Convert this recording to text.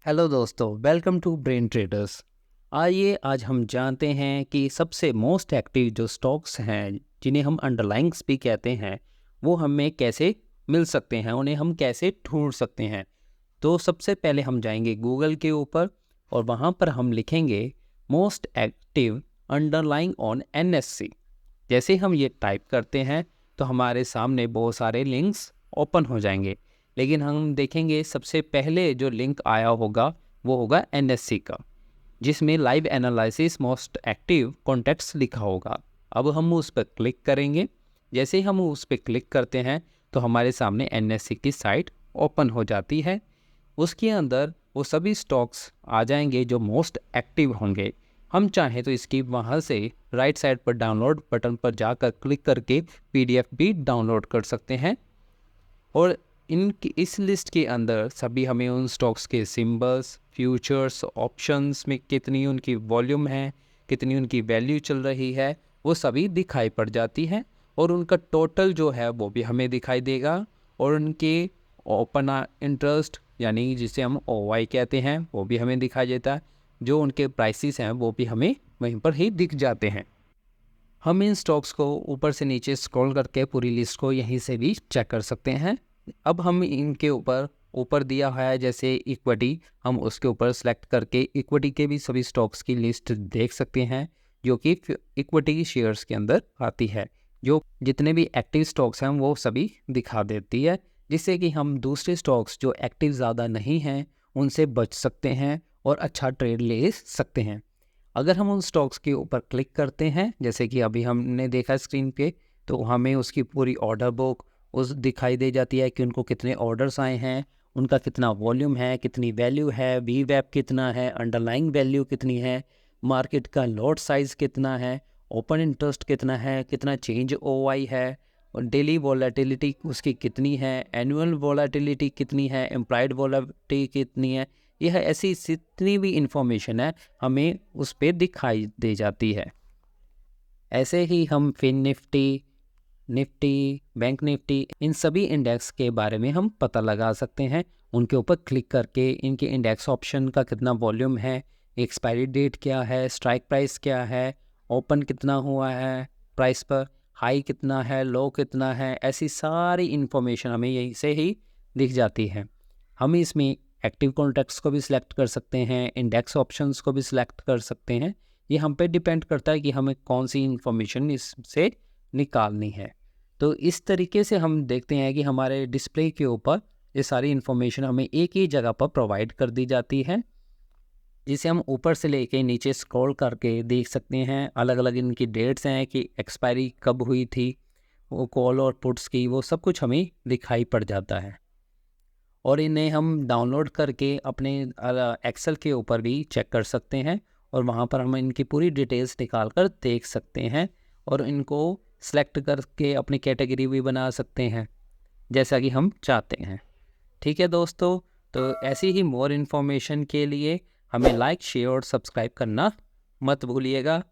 Hello दोस्तों, welcome to brain traders. आइए आज हम जानते हैं कि सबसे मोस्ट एक्टिव जो स्टॉक्स हैं जिन्हें हम अंडरलाइंग्स भी कहते हैं वो हमें कैसे मिल सकते हैं, उन्हें हम कैसे ढूंढ सकते हैं। तो सबसे पहले हम जाएंगे गूगल के ऊपर और वहाँ पर हम लिखेंगे most active underlying on NSC. जैसे हम ये टाइप करते हैं तो हमारे सामने बहुत सारे लिंक्स ओपन हो जाएंगे, लेकिन हम देखेंगे सबसे पहले जो लिंक आया होगा वो होगा एनएससी का, जिसमें live analysis most active contacts लिखा होगा। अब हम उस पर क्लिक करेंगे। जैसे ही हम उस पर क्लिक करते हैं तो हमारे सामने एनएससी की साइट ओपन हो जाती है। उसके अंदर वो सभी स्टॉक्स आ जाएंगे जो मोस्ट एक्टिव होंगे। हम चाहें तो इसकी वहाँ से राइट साइड पर डाउनलोड बटन पर जाकर क्लिक करके पीडीएफ भी डाउनलोड कर सकते हैं। और इनकी इस लिस्ट के अंदर सभी हमें उन स्टॉक्स के सिंबल्स, फ्यूचर्स, ऑप्शंस में कितनी उनकी वॉल्यूम है, कितनी उनकी वैल्यू चल रही है, वो सभी दिखाई पड़ जाती है। और उनका टोटल जो है वो भी हमें दिखाई देगा। और उनके ओपन इंटरेस्ट यानी जिसे हम ओवाई कहते हैं वो भी हमें दिखाई देता है। जो उनके प्राइसेस हैं वो भी हमें वहीं पर ही दिख जाते हैं। हम इन स्टॉक्स को ऊपर से नीचे स्क्रॉल करके पूरी लिस्ट को यहीं से भी चेक कर सकते हैं। अब हम इनके ऊपर दिया हुआ है जैसे इक्विटी, हम उसके ऊपर सेलेक्ट करके इक्विटी के भी सभी स्टॉक्स की लिस्ट देख सकते हैं जो कि इक्विटी शेयर्स के अंदर आती है। जो जितने भी एक्टिव स्टॉक्स हैं वो सभी दिखा देती है, जिससे कि हम दूसरे स्टॉक्स जो एक्टिव ज़्यादा नहीं हैं उनसे बच सकते हैं और अच्छा ट्रेड ले सकते हैं। अगर हम उन स्टॉक्स के ऊपर क्लिक करते हैं जैसे कि अभी हमने देखा स्क्रीन पे, तो हमें उसकी पूरी ऑर्डर बुक उस दिखाई दे जाती है कि उनको कितने ऑर्डर्स आए हैं, उनका कितना वॉल्यूम है, कितनी वैल्यू है, वी वैप कितना है, अंडरलाइंग वैल्यू कितनी है, मार्केट का लॉट साइज़ कितना है, ओपन इंटरेस्ट कितना है, कितना चेंज ओवाई है, और डेली वॉलेटिलिटी उसकी कितनी है, एनुअल वॉलेटिलिटी कितनी है, एम्प्लॉयड वॉलेटिलिटी कितनी है। यह ऐसी जितनी भी इंफॉर्मेशन है हमें उस पर दिखाई दे जाती है। ऐसे ही हम fin Nifty, Nifty, bank Nifty, इन सभी इंडेक्स के बारे में हम पता लगा सकते हैं। उनके ऊपर क्लिक करके इनके इंडेक्स ऑप्शन का कितना वॉल्यूम है, एक्सपायरी डेट क्या है, स्ट्राइक प्राइस क्या है, ओपन कितना हुआ है प्राइस पर, हाई कितना है, लो कितना है, ऐसी सारी इन्फॉर्मेशन हमें यहीं से ही दिख जाती है। हम इसमें एक्टिव कॉन्ट्रैक्ट्स को भी सिलेक्ट कर सकते हैं, इंडेक्स ऑप्शंस को भी सिलेक्ट कर सकते हैं। ये हम पे डिपेंड करता है कि हमें कौन सी इन्फॉर्मेशन इससे निकालनी है। तो इस तरीके से हम देखते हैं कि हमारे डिस्प्ले के ऊपर ये सारी इन्फॉर्मेशन हमें एक ही जगह पर प्रोवाइड कर दी जाती है, जिसे हम ऊपर से लेके नीचे स्क्रॉल करके देख सकते हैं। अलग अलग इनकी डेट्स हैं कि एक्सपायरी कब हुई थी, वो कॉल और पुट्स की, वो सब कुछ हमें दिखाई पड़ जाता है। और इन्हें हम डाउनलोड करके अपने एक्सेल के ऊपर भी चेक कर सकते हैं और वहाँ पर हम इनकी पूरी डिटेल्स निकाल कर देख सकते हैं और इनको सेलेक्ट करके अपनी कैटेगरी भी बना सकते हैं जैसा कि हम चाहते हैं। ठीक है दोस्तों, तो ऐसी ही मोर इन्फॉर्मेशन के लिए हमें लाइक, शेयर और सब्सक्राइब करना मत भूलिएगा।